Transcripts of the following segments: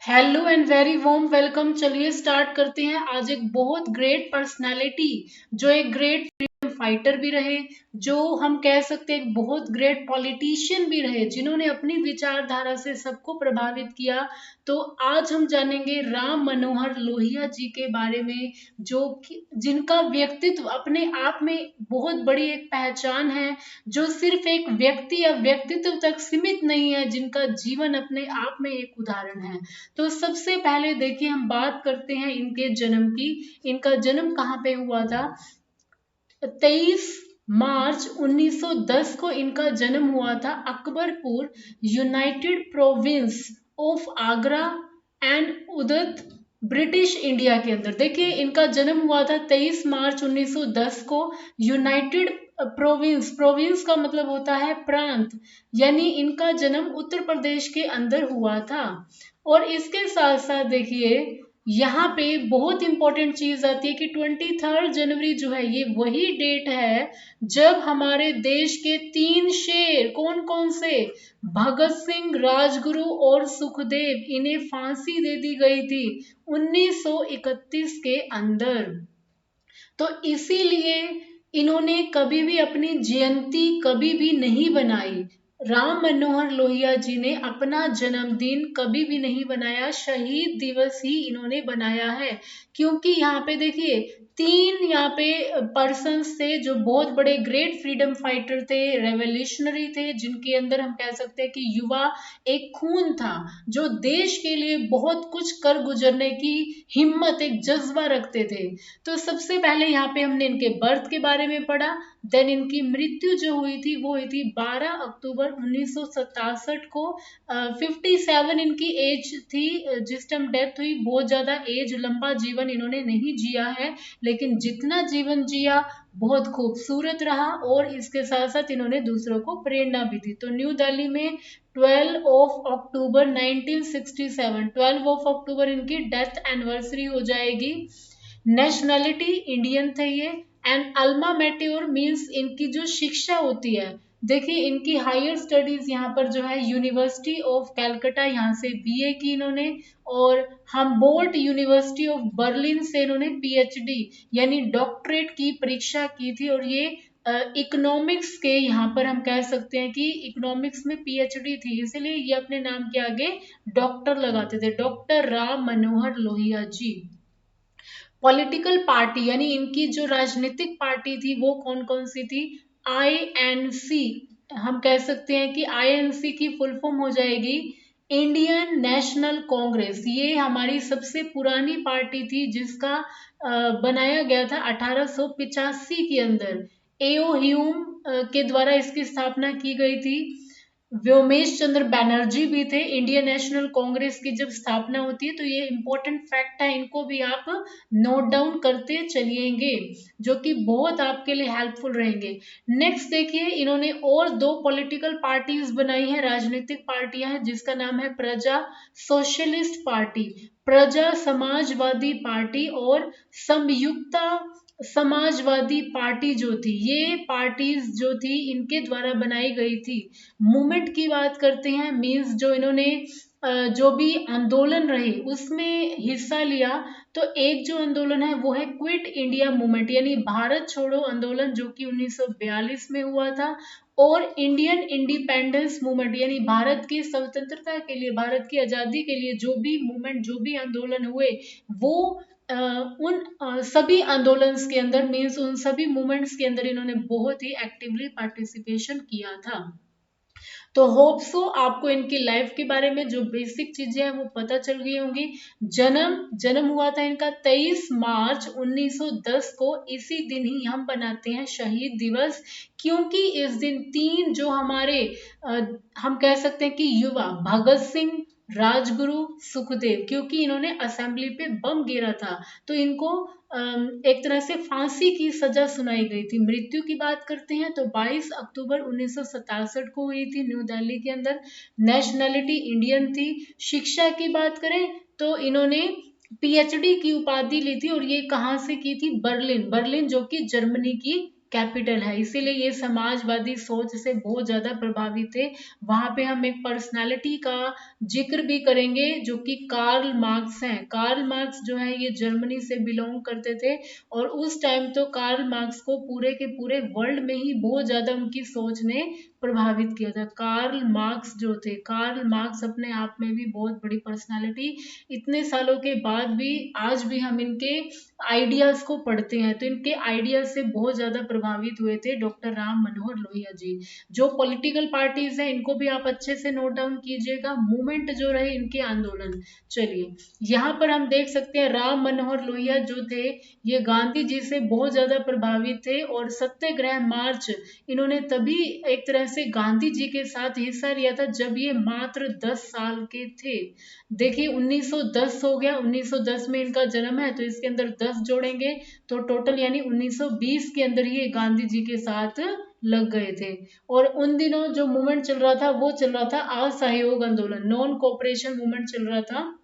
Hello and very warm welcome. चलिए start करते हैं। आज एक बहुत ग्रेट पर्सनालिटी, जो एक ग्रेट फ्रीडम फाइटर भी रहे, जो हम कह सकते हैं एक बहुत ग्रेट पॉलिटिशियन भी रहे, जिन्होंने अपनी विचारधारा से सबको प्रभावित किया। तो आज हम जानेंगे राम मनोहर लोहिया जी के बारे में, जिनका व्यक्तित्व अपने आप में बहुत बड़ी एक पहचान है, जो सिर्फ एक व्यक्ति या व्यक्तित्व तक सीमित नहीं है, जिनका जीवन अपने आप में एक उदाहरण है। तो सबसे पहले देखिए, हम बात करते हैं इनके जन्म की। इनका जन्म कहाँ पे हुआ था? 23 मार्च 1910 को इनका जन्म हुआ था, Akbarpur, united province of Agra and Oudh, British India के अंदर। देखिए, इनका जन्म हुआ था 23 मार्च 1910 को, यूनाइटेड प्रोविंस, प्रोविंस का मतलब होता है प्रांत, यानी इनका जन्म उत्तर प्रदेश के अंदर हुआ था। और इसके साथ साथ देखिए, यहाँ पे बहुत इंपॉर्टेंट चीज आती है कि 23 जनवरी जो है, ये वही डेट है जब हमारे देश के 3 शेर, कौन कौन से, भगत सिंह, राजगुरु और सुखदेव, इन्हें फांसी दे दी गई थी 1931 के अंदर। तो इसीलिए इन्होंने कभी भी अपनी जयंती कभी भी नहीं बनाई। राम मनोहर लोहिया जी ने अपना जन्मदिन कभी भी नहीं बनाया, शहीद दिवस ही इन्होंने बनाया है। क्योंकि यहाँ पे देखिए, 3 यहाँ पे पर्सन थे जो बहुत बड़े ग्रेट फ्रीडम फाइटर थे, रेवोल्यूशनरी थे, जिनके अंदर हम कह सकते हैं कि युवा एक खून था, जो देश के लिए बहुत कुछ कर गुजरने की हिम्मत, एक जज्बा रखते थे। तो सबसे पहले यहाँ पे हमने इनके बर्थ के बारे में पढ़ा। देन इनकी मृत्यु जो हुई थी वो हुई थी 12 अक्टूबर 1967 को। 57 इनकी एज थी जिस टाइम डेथ हुई। बहुत ज्यादा एज, लंबा जीवन इन्होंने नहीं जिया है, लेकिन जितना जीवन जिया बहुत खूबसूरत रहा, और इसके साथ साथ इन्होंने दूसरों को प्रेरणा भी दी। तो न्यू दिल्ली में 12 अक्टूबर 1967, 12 अक्टूबर इनकी डेथ एनिवर्सरी हो जाएगी। नेशनैलिटी इंडियन थे ये। एंड अल्मा मेट्योर मीन्स इनकी जो शिक्षा होती है, देखिए इनकी हायर स्टडीज यहाँ पर जो है, यूनिवर्सिटी ऑफ कैलकटा, यहाँ से बीए की इन्होंने, और हम्बोल्ट यूनिवर्सिटी ऑफ बर्लिन से इन्होंने पीएचडी यानी डॉक्टरेट की परीक्षा की थी। और ये इकोनॉमिक्स के, यहाँ पर हम कह सकते हैं कि इकोनॉमिक्स में पीएचडी थी, इसलिए ये अपने नाम के आगे डॉक्टर लगाते थे, डॉक्टर राम मनोहर लोहिया जी। पॉलिटिकल पार्टी यानी इनकी जो राजनीतिक पार्टी थी वो कौन कौन सी थी? आईएनसी, हम कह सकते हैं कि आईएनसी की फुल फॉर्म हो जाएगी इंडियन नेशनल कांग्रेस। ये हमारी सबसे पुरानी पार्टी थी, जिसका बनाया गया था 1885 के अंदर। एओ ह्यूम के द्वारा इसकी स्थापना की गई थी। व्योमेश चंद्र बैनर्जी भी थे। इंडियन नेशनल कांग्रेस की जब स्थापना होती है, तो ये इंपॉर्टेंट फैक्ट है, इनको भी आप नोट डाउन करते चलिएंगे, जो कि बहुत आपके लिए हेल्पफुल रहेंगे। नेक्स्ट देखिए, इन्होंने और 2 पॉलिटिकल पार्टीज बनाई है, राजनीतिक पार्टियां हैं, जिसका नाम है प्रजा सोशलिस्ट पार्टी, प्रजा समाजवादी पार्टी और संयुक्ता समाजवादी पार्टी जो थी। ये पार्टीज जो थी इनके द्वारा बनाई गई थी। मूवमेंट की बात करते हैं, मीन्स जो इन्होंने जो भी आंदोलन रहे उसमें हिस्सा लिया। तो एक जो आंदोलन है वो है क्विट इंडिया मूवमेंट, यानी भारत छोड़ो आंदोलन, जो कि 1942 में हुआ था। और इंडियन इंडिपेंडेंस मूवमेंट, यानी भारत की स्वतंत्रता के लिए, भारत की आजादी के लिए जो भी मूवमेंट, जो भी आंदोलन हुए, वो उन सभी आंदोलन के अंदर, मीन्स उन सभी मूवमेंट्स के अंदर इन्होंने बहुत ही एक्टिवली पार्टिसिपेशन किया था। तो होप सो आपको इनकी लाइफ के बारे में जो बेसिक चीजें हैं वो पता चल गई होंगी। जन्म जन्म हुआ था इनका 23 मार्च 1910 को। इसी दिन ही हम बनाते हैं शहीद दिवस, क्योंकि इस दिन 3 जो हमारे हम कह सकते हैं कि युवा, भगत सिंह, राजगुरु, सुखदेव, क्योंकि इन्होंने असेंबली पे बम गिरा था, तो इनको एक तरह से फांसी की सजा सुनाई गई थी। मृत्यु की बात करते हैं तो 22 अक्टूबर 1967 को हुई थी न्यू दिल्ली के अंदर। नेशनैलिटी इंडियन थी। शिक्षा की बात करें तो इन्होंने पीएचडी की उपाधि ली थी, और ये कहाँ से की थी? बर्लिन, बर्लिन जो कि जर्मनी की कैपिटल है, इसीलिए ये समाजवादी सोच से बहुत ज़्यादा प्रभावित थे। वहाँ पे हम एक पर्सनालिटी का जिक्र भी करेंगे जो कि कार्ल मार्क्स हैं। कार्ल मार्क्स जो है ये जर्मनी से बिलोंग करते थे और उस टाइम तो कार्ल मार्क्स को पूरे के पूरे वर्ल्ड में ही बहुत ज़्यादा उनकी सोच ने प्रभावित किया था। कार्ल मार्क्स जो थे, कार्ल मार्क्स अपने आप में भी बहुत बड़ी पर्सनालिटी, इतने सालों के बाद भी आज भी हम इनके आइडियाज को पढ़ते हैं तो इनके आइडियाज से बहुत ज्यादा प्रभावित हुए थे डॉक्टर राम मनोहर लोहिया जी। जो पॉलिटिकल पार्टीज हैं इनको भी आप अच्छे से नोट डाउन कीजिएगा, मूवमेंट जो रहे इनके आंदोलन। चलिए यहाँ पर हम देख सकते हैं राम मनोहर लोहिया जो थे ये गांधी जी से बहुत ज्यादा प्रभावित थे और सत्याग्रह मार्च इन्होंने तभी एक तरह से गांधी जी के साथ हिस्सा लिया था जब ये मात्र 10 साल के थे। देखिए 1910 हो गया, 1910 में इनका जन्म है तो इसके अंदर 10 जोड़ेंगे तो टोटल यानी 1920 के अंदर ये गांधी जी के साथ लग गए थे। और उन दिनों जो मूवमेंट चल रहा था वो चल रहा था असहयोग आंदोलन, नॉन कोऑपरेशन मूवमेंट चल रहा था।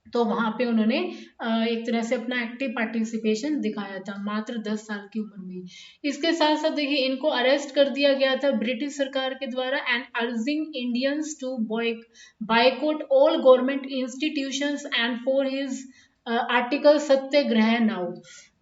तो वहां पे उन्होंने एक तरह से अपना एक्टिव पार्टिसिपेशन दिखाया था मात्र 10 साल की उम्र में। इसके साथ साथ देखिए इनको अरेस्ट कर दिया गया था ब्रिटिश सरकार के द्वारा and urging Indians to boycott all government institutions and for his article Satyagraha now.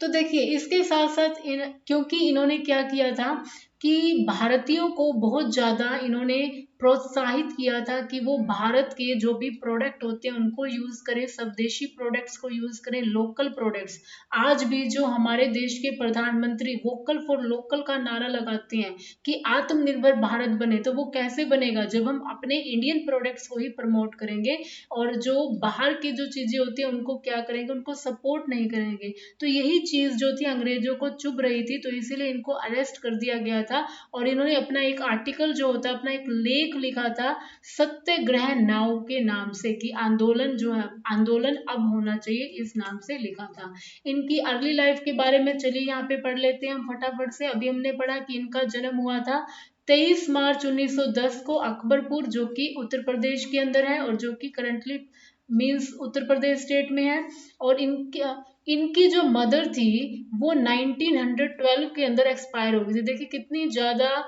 तो देखिए इसके साथ साथ क्योंकि इन्होंने क्या किया था कि भारतीयों को बहुत ज्यादा इन्होंने प्रोत्साहित किया था कि वो भारत के जो भी प्रोडक्ट होते हैं उनको यूज करें, स्वदेशी प्रोडक्ट्स को यूज करें, लोकल प्रोडक्ट्स। आज भी जो हमारे देश के प्रधानमंत्री वोकल फॉर लोकल का नारा लगाते हैं कि आत्मनिर्भर भारत बने, तो वो कैसे बनेगा जब हम अपने इंडियन प्रोडक्ट्स को ही प्रमोट करेंगे और जो बाहर की जो चीजें होती है उनको क्या करेंगे, उनको सपोर्ट नहीं करेंगे। तो यही चीज जो थी अंग्रेजों को चुभ रही थी तो इसीलिए इनको अरेस्ट कर दिया गया था और इन्होंने अपना एक आर्टिकल जो होता है, अपना एक लेख लिखा था सत्याग्रह नाव के नाम से कि आंदोलन जो है, आंदोलन अब होना चाहिए, इस नाम से लिखा था। इनकी अर्ली लाइफ के बारे में चलिए यहाँ पे पढ़ लेते हैं हम फटाफट से। अभी हमने पढ़ा कि इनका जन्म हुआ था 23 मार्च 1910 को अकबरपुर जो कि उत्तर प्रदेश के अंदर है और जो कि currently means Uttar Pradesh state में है। और इनकी इनकी जो मदर थी वो 1912 के अंदर एक्सपायर हो गई थी। देखिए कितनी ज्यादा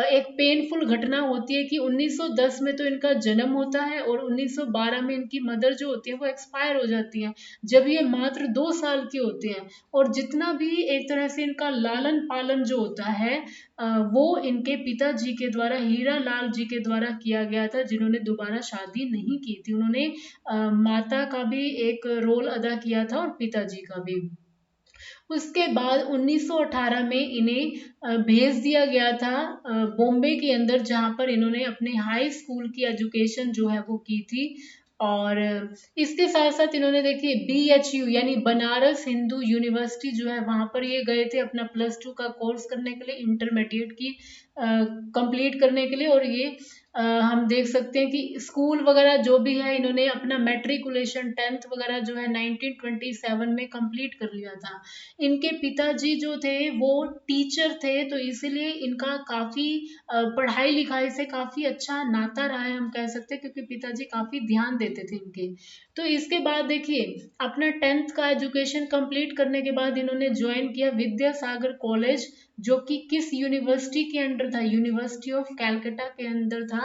एक पेनफुल घटना होती है कि 1910 में तो इनका जन्म होता है और 1912 में इनकी मदर जो होती है वो एक्सपायर हो जाती हैं जब ये मात्र 2 साल के होते हैं। और जितना भी एक तरह से इनका लालन पालन जो होता है वो इनके पिताजी के द्वारा, हीरा लाल जी के द्वारा किया गया था जिन्होंने दोबारा शादी नहीं की थी। उन्होंने माता का भी एक रोल अदा किया था और पिताजी का भी। उसके बाद 1918 में इन्हें भेज दिया गया था बॉम्बे के अंदर जहां पर इन्होंने अपने हाई स्कूल की एजुकेशन जो है वो की थी। और इसके साथ साथ इन्होंने देखिए BHU यानी बनारस हिंदू यूनिवर्सिटी जो है वहां पर ये गए थे अपना +2 का कोर्स करने के लिए, इंटरमीडिएट की कंप्लीट करने के लिए। और ये हम देख सकते हैं कि स्कूल वगैरह जो भी है इन्होंने अपना मेट्रिकुलेशन 10th वगैरह जो है 1927 में कंप्लीट कर लिया था। इनके पिताजी जो थे वो टीचर थे तो इसीलिए इनका काफी पढ़ाई लिखाई से काफी अच्छा नाता रहा है हम कह सकते हैं, क्योंकि पिताजी काफी ध्यान देते थे इनके। तो इसके बाद देखिए अपना 10th का एजुकेशन कंप्लीट करने के बाद इन्होंने ज्वाइन किया विद्यासागर कॉलेज जो कि किस यूनिवर्सिटी के अंडर था, यूनिवर्सिटी ऑफ कैलकाटा के अंदर था।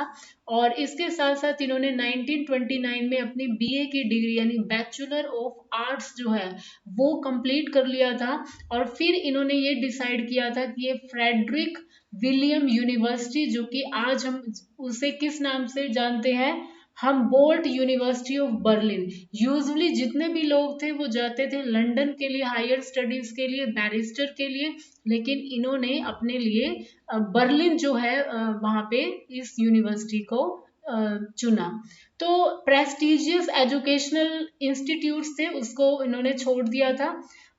और इसके साथ साथ इन्होंने 1929 में अपनी BA की डिग्री यानी बैचलर ऑफ आर्ट्स जो है वो कंप्लीट कर लिया था। और फिर इन्होंने ये डिसाइड किया था कि ये फ्रेडरिक विलियम यूनिवर्सिटी जो कि आज हम उसे किस नाम से जानते हैं, हम bolt university of Berlin. Usually जितने भी लोग थे वो जाते थे लंदन के लिए हायर स्टडीज के लिए, बैरिस्टर के लिए, लेकिन इन्होंने अपने लिए बर्लिन जो है वहां पे इस यूनिवर्सिटी को चुना। तो प्रेस्टिजियस एजुकेशनल इंस्टीट्यूट थे उसको इन्होंने छोड़ दिया था।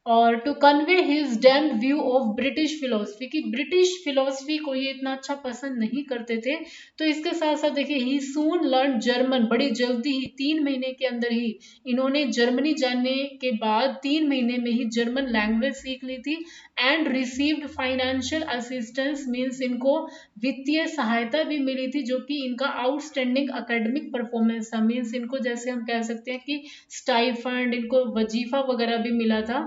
और to convey his damned view of British philosophy, कि ब्रिटिश फिलोसफी को ये इतना अच्छा पसंद नहीं करते थे। तो इसके साथ साथ देखिए ही सून लर्न जर्मन, बड़ी जल्दी ही 3 महीने के अंदर ही इन्होंने जर्मनी जाने के बाद 3 महीने में ही जर्मन लैंग्वेज सीख ली थी। And received financial assistance, means इनको वित्तीय सहायता भी मिली थी जो कि इनका आउटस्टैंडिंग एकेडमिक परफॉर्मेंस था। मीन्स इनको जैसे हम कह सकते हैं कि स्टाइफंड, इनको वजीफा वगैरह भी मिला था।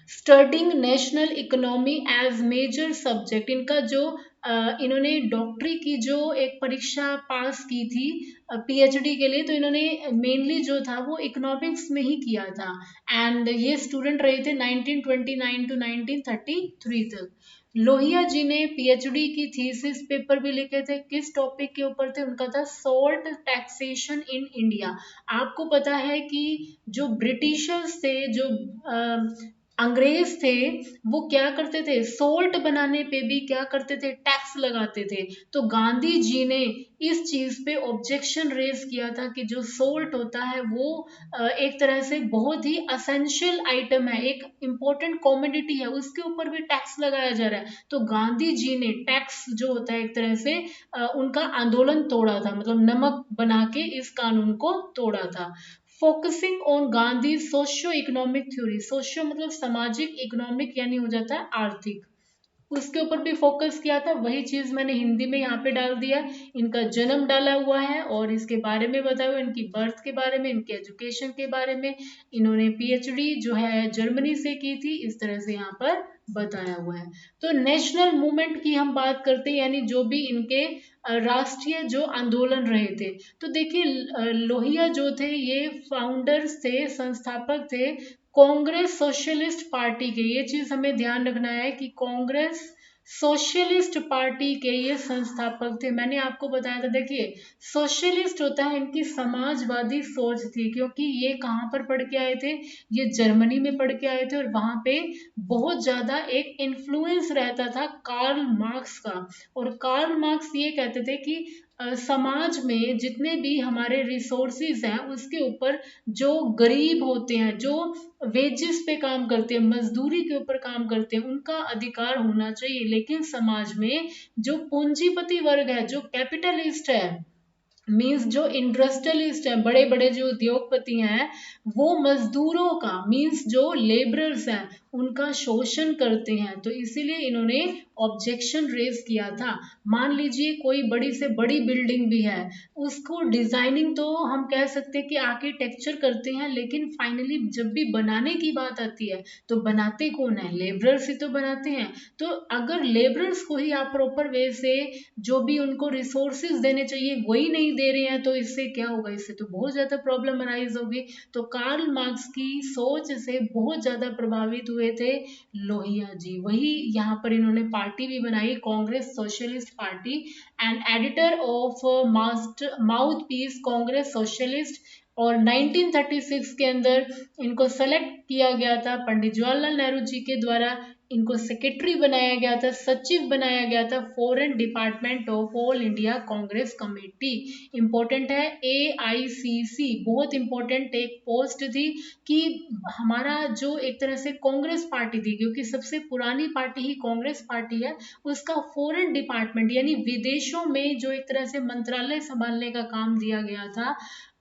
Studying national economy as major subject, इनका जो इन्होंने डॉक्टरी की जो एक परीक्षा पास की थी पीएचडी के लिए, तो इन्होंने मेनली जो था वो इकोनॉमिक्स में ही किया था। एंड ये स्टूडेंट रहे थे 1929 टू 1933 तक। लोहिया जी ने पीएचडी की थीसिस पेपर भी लिखे थे, किस टॉपिक के ऊपर थे, उनका था सॉल्ट टैक्सेशन इन इंडिया। आपको पता है कि जो ब्रिटिशर्स थे, जो अंग्रेज थे, वो क्या करते थे, सोल्ट बनाने पे भी क्या करते थे, टैक्स लगाते थे। तो गांधी जी ने इस चीज पे ऑब्जेक्शन रेज किया था कि जो सोल्ट होता है वो एक तरह से बहुत ही असेंशियल आइटम है, एक इम्पोर्टेंट कॉमोडिटी है, उसके ऊपर भी टैक्स लगाया जा रहा है। तो गांधी जी ने टैक्स जो होता है एक तरह से उनका आंदोलन तोड़ा था, मतलब नमक बना के इस कानून को तोड़ा था। Focusing on Gandhi socio economic theory, socio मतलब सामाजिक, इकोनॉमिक यानी हो जाता है आर्थिक, उसके ऊपर भी फोकस किया था। वही चीज मैंने हिंदी में यहाँ पे डाल दिया, इनका जन्म डाला हुआ है और इसके बारे में बताया हुआ, इनकी बर्थ के बारे में, इनके एजुकेशन के बारे में, इन्होंने पीएचडी जो है जर्मनी से की थी, इस तरह से यहाँ पर बताया हुआ है। तो नेशनल मूवमेंट की हम बात करते हैं, यानी जो भी इनके राष्ट्रीय जो आंदोलन रहे थे, तो देखिए लोहिया जो थे ये फाउंडर्स थे, संस्थापक थे कांग्रेस सोशलिस्ट पार्टी के। ये चीज हमें ध्यान रखना है कि कांग्रेस सोशलिस्ट पार्टी के ये संस्थापक थे। मैंने आपको बताया था, देखिए सोशलिस्ट होता है इनकी समाजवादी सोच थी, क्योंकि ये कहाँ पर पढ़ के आए थे, ये जर्मनी में पढ़ के आए थे और वहां पे बहुत ज्यादा एक इन्फ्लुएंस रहता था कार्ल मार्क्स का। और कार्ल मार्क्स ये कहते थे कि समाज में जितने भी हमारे रिसोर्सेज हैं उसके ऊपर जो गरीब होते हैं, जो वेजेस पे काम करते हैं, मजदूरी के ऊपर काम करते हैं, उनका अधिकार होना चाहिए। लेकिन समाज में जो पूंजीपति वर्ग है, जो कैपिटलिस्ट है, मीन्स जो इंडस्ट्रियलिस्ट हैं, बड़े बड़े जो उद्योगपति हैं, वो मजदूरों का मीन्स जो लेबरर्स हैं उनका शोषण करते हैं। तो इसीलिए इन्होंने ऑब्जेक्शन रेज किया था। मान लीजिए कोई बड़ी से बड़ी बिल्डिंग भी है, उसको डिजाइनिंग तो हम कह सकते हैं कि आर्किटेक्चर करते हैं, लेकिन फाइनली जब भी बनाने की बात आती है तो बनाते कौन है, लेबरर्स ही तो बनाते हैं। तो अगर लेबरर्स को ही आप प्रॉपर वे से जो भी उनको रिसोर्सेज देने चाहिए वही नहीं दे रहे हैं, तो इससे क्या होगा, इससे तो बहुत ज्यादा प्रॉब्लम अराइज होगी। तो कार्ल मार्क्स की सोच से बहुत ज्यादा प्रभावित हुए थे लोहिया जी, वही यहाँ पर इन्होंने पार्टी भी बनाई, Congress socialist party. And editor of master mouthpiece Congress socialist. और 1936 के अंदर इनको सेलेक्ट किया गया था पंडित जवाहरलाल नेहरू जी के द्वारा, इनको सेक्रेटरी बनाया गया था, सचिव बनाया गया था foreign department of all India Congress committee. Important है एआईसीसी, बहुत इंपॉर्टेंट एक पोस्ट थी कि हमारा जो एक तरह से कांग्रेस पार्टी थी, क्योंकि सबसे पुरानी पार्टी ही कांग्रेस पार्टी है, उसका फॉरेन डिपार्टमेंट यानी विदेशों में जो एक तरह से मंत्रालय संभालने का काम दिया गया था।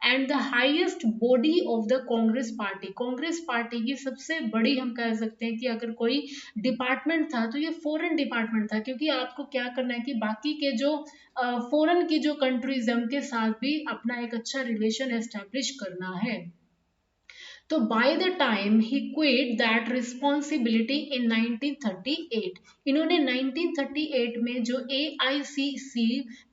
And the highest body of the Congress party की सबसे बड़ी हम कह सकते हैं कि अगर कोई डिपार्टमेंट था तो ये फॉरेन डिपार्टमेंट था, क्योंकि आपको क्या करना है कि बाकी के जो फॉरेन की जो कंट्रीज है उनके साथ भी अपना एक अच्छा रिलेशन एस्टेब्लिश करना है। तो by the time he quit that responsibility इन 1938, इन्होंने 1938 में जो एआईसीसी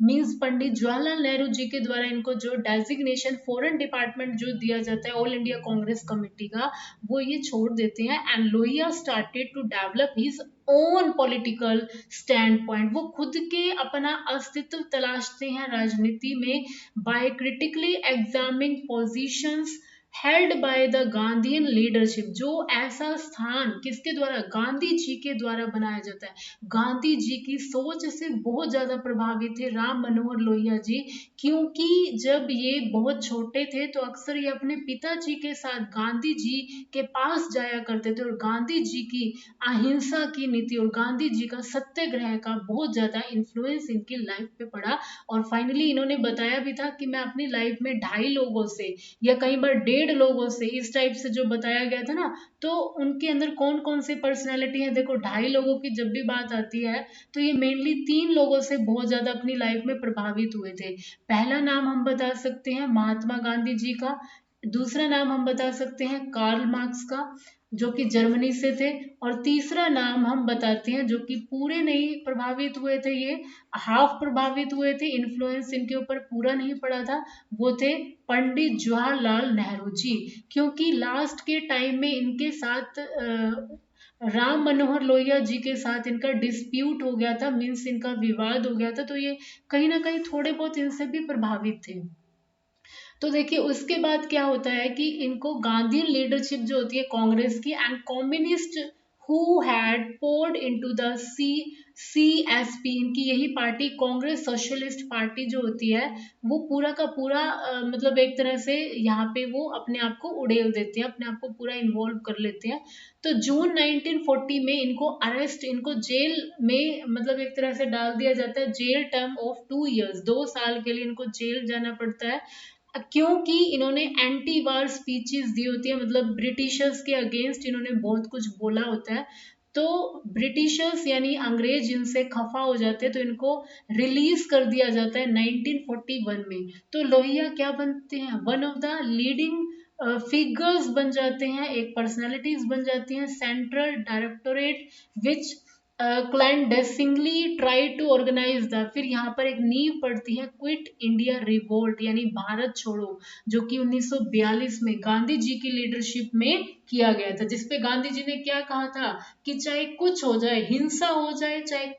मींस पंडित जवाहरलाल नेहरू जी के द्वारा इनको जो डेजिग्नेशन फॉरेन डिपार्टमेंट जो दिया जाता है ऑल इंडिया कांग्रेस कमेटी का, वो ये छोड़ देते हैं। And Lohia started to develop his own political stand point, वो खुद के अपना अस्तित्व तलाशते हैं राजनीति में by critically examining positions held by the Gandhian leadership. जो ऐसा स्थान किसके द्वारा, गांधी जी के द्वारा बनाया जाता है। गांधी जी की सोच से बहुत ज्यादा प्रभावित थे राम मनोहर लोहिया जी, क्योंकि जब ये बहुत छोटे थे तो अक्सर ये अपने पिताजी के साथ गांधी जी के पास जाया करते थे, और गांधी जी की अहिंसा की नीति और गांधी जी का सत्याग्रह का बहुत ज्यादा इन्फ्लुएंस इनकी लाइफ पे पड़ा। और फाइनली इन्होंने बताया भी था कि मैं अपनी लाइफ में 2.5 लोगों से या कई बार 1.5 लोगों से, इस टाइप से जो बताया गया था ना, तो उनके अंदर कौन कौन से पर्सनैलिटी है, देखो 2.5 लोगों की जब भी बात आती है तो ये मेनली 3 लोगों से बहुत ज्यादा अपनी लाइफ में प्रभावित हुए थे। पहला नाम हम बता सकते हैं महात्मा गांधी जी का, दूसरा नाम हम बता सकते हैं कार्ल मार्क्स का, जो कि जर्मनी से थे। और तीसरा नाम हम बताते हैं जो कि पूरे नहीं प्रभावित हुए थे, ये हाफ प्रभावित हुए थे, इन्फ्लुएंस इनके ऊपर पूरा नहीं पड़ा था, वो थे पंडित जवाहरलाल नेहरू जी। क्योंकि लास्ट के टाइम में इनके साथ राम मनोहर लोहिया जी के साथ इनका डिस्प्यूट हो गया था, मीन्स इनका विवाद हो गया था, तो ये कहीं ना कहीं थोड़े बहुत इनसे भी प्रभावित थे। तो देखिए उसके बाद क्या होता है कि इनको गांधी लीडरशिप जो होती है कांग्रेस की and communist who had poured into the CSP, इनकी यही पार्टी कांग्रेस सोशलिस्ट पार्टी जो होती है वो पूरा का पूरा मतलब एक तरह से यहाँ पे वो अपने आप को उड़ेल देते हैं, अपने आप को पूरा इन्वॉल्व कर लेते हैं। तो जून 1940 में इनको अरेस्ट, इनको जेल में मतलब एक तरह से डाल दिया जाता है, जेल टर्म ऑफ 2 इयर्स, 2 साल के लिए इनको जेल जाना पड़ता है, क्योंकि इन्होंने एंटी वार स्पीचेस दी होती है, मतलब ब्रिटिशर्स के अगेंस्ट इन्होंने बहुत कुछ बोला होता है। तो ब्रिटिशर्स यानी अंग्रेज इनसे खफा हो जाते हैं, तो इनको रिलीज कर दिया जाता है 1941 में। तो लोहिया क्या बनते हैं, one of the leading figures बन जाते हैं, एक पर्सनालिटीज बन जाती हैं, central directorate which clandestinely try to organise the, फिर यहाँ पर एक नींव पड़ती है क्विट इंडिया रिवोल्ट यानी भारत छोड़ो, जो कि 1942 में गांधी जी की लीडरशिप में किया गया था, जिसपे गांधी जी ने क्या कहा था कि चाहे कुछ हो जाए, हिंसा हो जाए, चाहे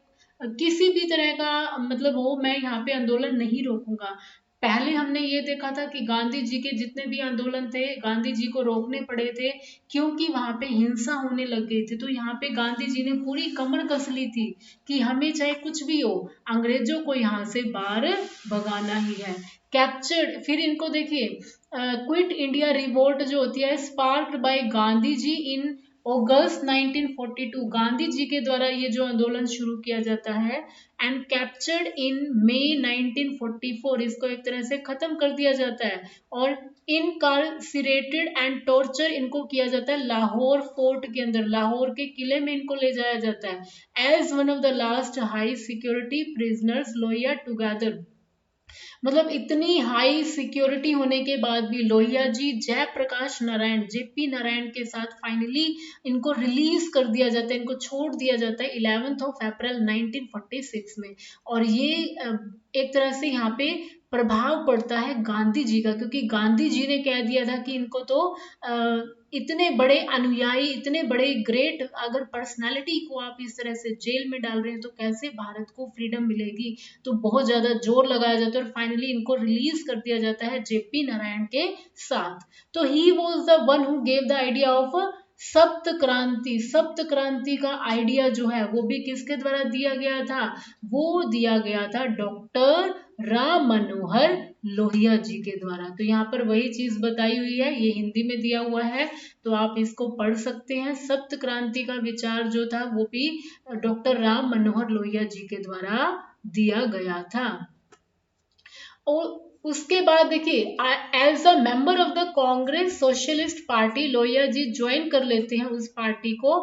किसी भी तरह का मतलब हो, मैं यहाँ पे आंदोलन नहीं रोकूंगा। पहले हमने ये देखा था कि गांधी जी के जितने भी आंदोलन थे गांधी जी को रोकने पड़े थे, क्योंकि वहां पे हिंसा होने लग गई थी। तो यहाँ पे गांधी जी ने पूरी कमर कस ली थी कि हमें चाहे कुछ भी हो, अंग्रेजों को यहाँ से बाहर भगाना ही है। कैप्चर्ड, फिर इनको देखिए क्विट इंडिया रिवोल्ट जो होती है स्पार्क्ड बाय गांधी जी इन अगस्त 1942, गांधी जी के द्वारा ये जो आंदोलन शुरू किया जाता है, एंड कैप्चर्ड इन मई 1944, इसको एक तरह से खत्म कर दिया जाता है, और इनकार्सिरेटेड एंड टॉर्चर इनको किया जाता है लाहौर फोर्ट के अंदर, लाहौर के किले में इनको ले जाया जाता है as one of the last high security prisoners Lohia together. मतलब इतनी हाई सिक्योरिटी होने के बाद भी लोहिया जी जयप्रकाश नारायण, जेपी नारायण के साथ फाइनली इनको रिलीज कर दिया जाता है, इनको छोड़ दिया जाता है 11 अप्रैल 1946 में। और ये एक तरह से यहाँ पे प्रभाव पड़ता है गांधी जी का, क्योंकि गांधी जी ने कह दिया था कि इनको तो इतने बड़े अनुयायी, इतने बड़े ग्रेट अगर पर्सनालिटी को आप इस तरह से जेल में डाल रहे हैं तो कैसे भारत को फ्रीडम मिलेगी। तो बहुत ज्यादा जोर लगाया जाता है और फाइनली इनको रिलीज कर दिया जाता है जेपी नारायण के साथ। तो he was the one who gave the idea of सप्त क्रांति, सप्त क्रांति का आइडिया जो है वो भी किसके द्वारा दिया गया था, वो दिया गया था डॉक्टर राम मनोहर लोहिया जी के द्वारा। तो यहाँ पर वही चीज बताई हुई है, ये हिंदी में दिया हुआ है तो आप इसको पढ़ सकते हैं। सप्त क्रांति का विचार जो था वो भी डॉक्टर राम मनोहर लोहिया जी के द्वारा दिया गया था। और उसके बाद देखिए as a member of the Congress socialist party Lohia ji join कर लेते हैं उस पार्टी को।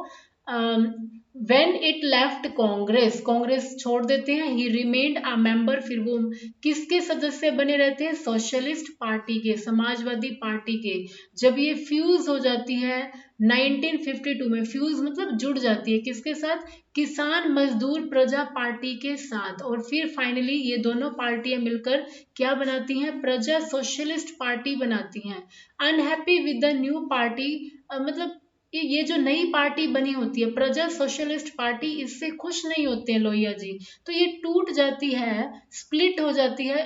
When it left Congress, Congress छोड़ देते हैं, ही रिमेन्ड अ मेंबर, फिर वो किसके सदस्य बने रहते हैं, सोशलिस्ट पार्टी के, समाजवादी पार्टी के। जब ये फ्यूज हो जाती है 1952 में, फ्यूज मतलब जुड़ जाती है किसके साथ, किसान मजदूर प्रजा पार्टी के साथ, और फिर फाइनली ये दोनों पार्टियां मिलकर क्या बनाती हैं, प्रजा सोशलिस्ट पार्टी बनाती हैं। Unhappy with the new party, मतलब ये जो नई पार्टी बनी होती है प्रजा सोशलिस्ट पार्टी, इससे खुश नहीं होते हैं लोहिया जी, तो ये टूट जाती है, स्प्लिट हो जाती है।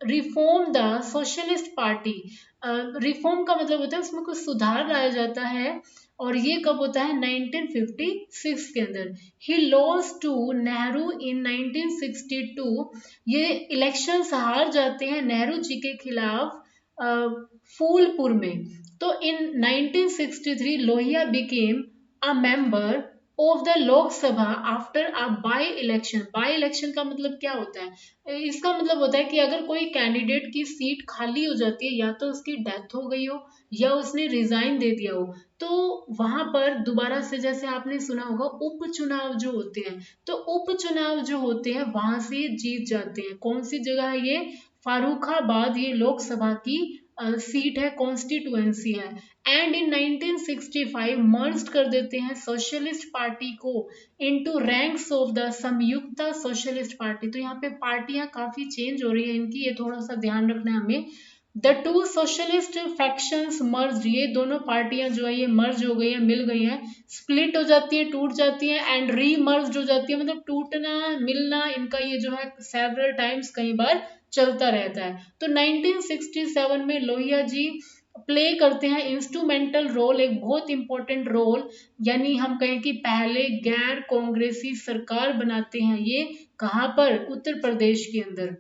Reform the socialist party, reform का मतलब होता है उसमें कुछ सुधार लाया जाता है, और ये कब होता है 1956 के अंदर। ही लॉस्ट टू नेहरू इन 1962, ये इलेक्शन हार जाते हैं नेहरू जी के खिलाफ फूलपुर में। तो इन 1963 Lohia became a member of the लोक सभा after a by election. By election का मतलब क्या होता है, इसका मतलब होता है कि अगर कोई कैंडिडेट की सीट खाली हो जाती है, या तो उसकी डेथ हो गई हो या उसने रिजाइन दे दिया हो, तो वहां पर दोबारा से, जैसे आपने सुना होगा उपचुनाव जो होते हैं, तो उपचुनाव जो होते हैं वहां से जीत जाते हैं। कौन सी जगह है ये, फारूखाबाद, ये लोकसभा की सीट है, कॉन्स्टिट्यूएंसी है। एंड इन 1965 मर्ज्ड कर देते हैं सोशलिस्ट पार्टी को into ranks of the Samyukta socialist party. तो यहाँ पे पार्टियां काफी चेंज हो रही है इनकी, ये थोड़ा सा ध्यान रखना है हमें। द टू सोशलिस्ट फैक्शंस मर्ज, ये दोनों पार्टियां जो है ये मर्ज हो गई है, मिल गई हैं, स्प्लिट हो जाती है, टूट जाती है, एंड रीमर्ज हो जाती है, मतलब टूटना मिलना इनका ये जो है सेवरल टाइम्स कई बार चलता रहता है। तो 1967 में लोहिया जी प्ले करते हैं इंस्ट्रूमेंटल रोल, एक बहुत इंपॉर्टेंट रोल, यानी हम कहें कि पहले गैर कांग्रेसी सरकार बनाते हैं ये, कहाँ पर, उत्तर प्रदेश के अंदर।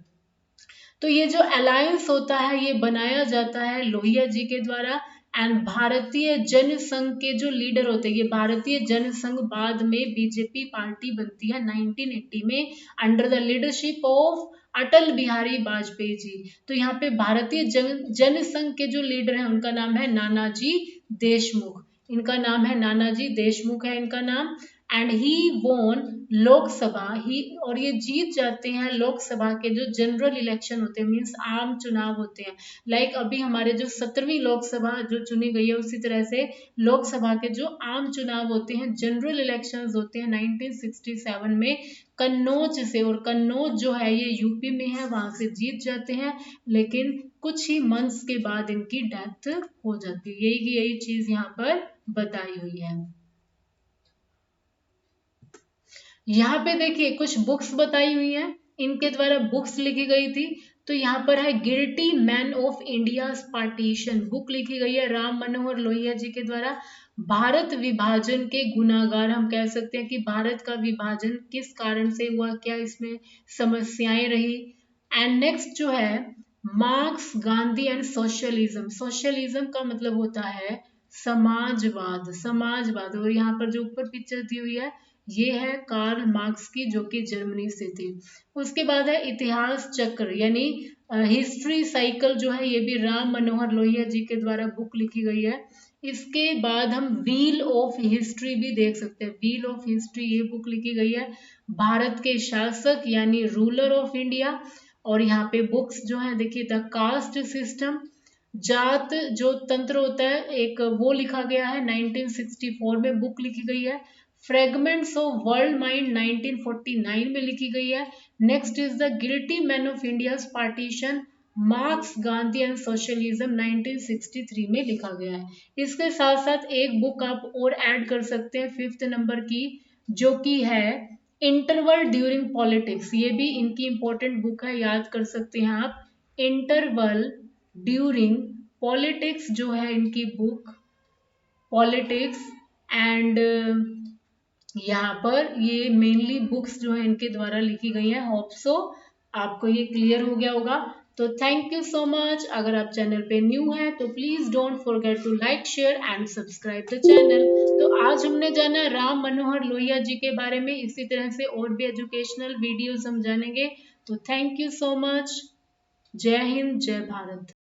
तो ये जो अलायंस होता है ये बनाया जाता है लोहिया जी के द्वारा। एंड भारतीय जनसंघ के जो लीडर होते हैं, ये भारतीय जनसंघ बाद में बीजेपी पार्टी बनती है 1980 में under the leadership of Atal Bihari Vajpayee ji. तो यहाँ पे भारतीय जनसंघ के जो लीडर हैं उनका नाम है नानाजी देशमुख, इनका नाम है नानाजी देशमुख है इनका नाम। एंड ही वोन लोकसभा, ही, और ये जीत जाते हैं लोकसभा के जो जनरल इलेक्शन होते हैं, मीन्स आम चुनाव होते हैं। लाइक अभी हमारे जो 17वीं लोकसभा जो चुनी गई है, उसी तरह से लोकसभा के जो आम चुनाव होते हैं, जनरल इलेक्शंस होते हैं 1967 में कन्नौज से, और कन्नौज जो है ये यूपी में है, वहां से जीत जाते हैं, लेकिन कुछ ही मंथ्स के बाद इनकी डेथ हो जाती है। यही चीज यहाँ पर बताई हुई है। यहाँ पे देखिए कुछ बुक्स बताई हुई हैं, इनके द्वारा बुक्स लिखी गई थी। तो यहाँ पर है guilty man of India partition, book लिखी गई है राम मनोहर लोहिया जी के द्वारा। भारत विभाजन के गुनाहगार, हम कह सकते हैं कि भारत का विभाजन किस कारण से हुआ, क्या इसमें समस्याएं रही। एंड नेक्स्ट जो है marks, Gandhi and socialism. Socialism का मतलब होता है समाजवाद, समाजवाद। और यहाँ पर जो ऊपर पिक्चर दी हुई है ये है कार्ल मार्क्स की, जो कि जर्मनी से थे। उसके बाद है इतिहास चक्र, यानी हिस्ट्री साइकिल जो है, ये भी राम मनोहर लोहिया जी के द्वारा बुक लिखी गई है। इसके बाद हम व्हील ऑफ हिस्ट्री भी देख सकते हैं, व्हील ऑफ हिस्ट्री ये बुक लिखी गई है, भारत के शासक यानी रूलर ऑफ इंडिया। और यहाँ पे बुक्स जो है देखिए द कास्ट सिस्टम, जात जो तंत्र होता है एक, वो लिखा गया है 1964 में बुक लिखी गई है। फ्रेगमेंट्स ऑफ वर्ल्ड माइंड 1949 में लिखी गई है। Next is the guilty man of India partition, marks, Gandhi and socialism 1963 में लिखा गया है। इसके साथ साथ एक बुक आप और ऐड कर सकते हैं 5th नंबर की, जो कि है इंटरवल ड्यूरिंग पॉलिटिक्स। ये भी इनकी इंपॉर्टेंट बुक है, याद कर सकते हैं आप। इंटरवल ड्यूरिंग पॉलिटिक्स जो है इनकी बुक, पॉलिटिक्स। एंड यहाँ पर ये मेनली बुक्स जो है इनके द्वारा लिखी गई है। होप सो आपको ये क्लियर हो गया होगा। तो थैंक यू सो मच। अगर आप चैनल पे न्यू हैं तो please don't forget to like, share and subscribe the channel. तो आज हमने जाना राम मनोहर लोहिया जी के बारे में, इसी तरह से और भी एजुकेशनल वीडियोस हम जानेंगे। तो थैंक यू सो मच। जय हिंद, जय भारत।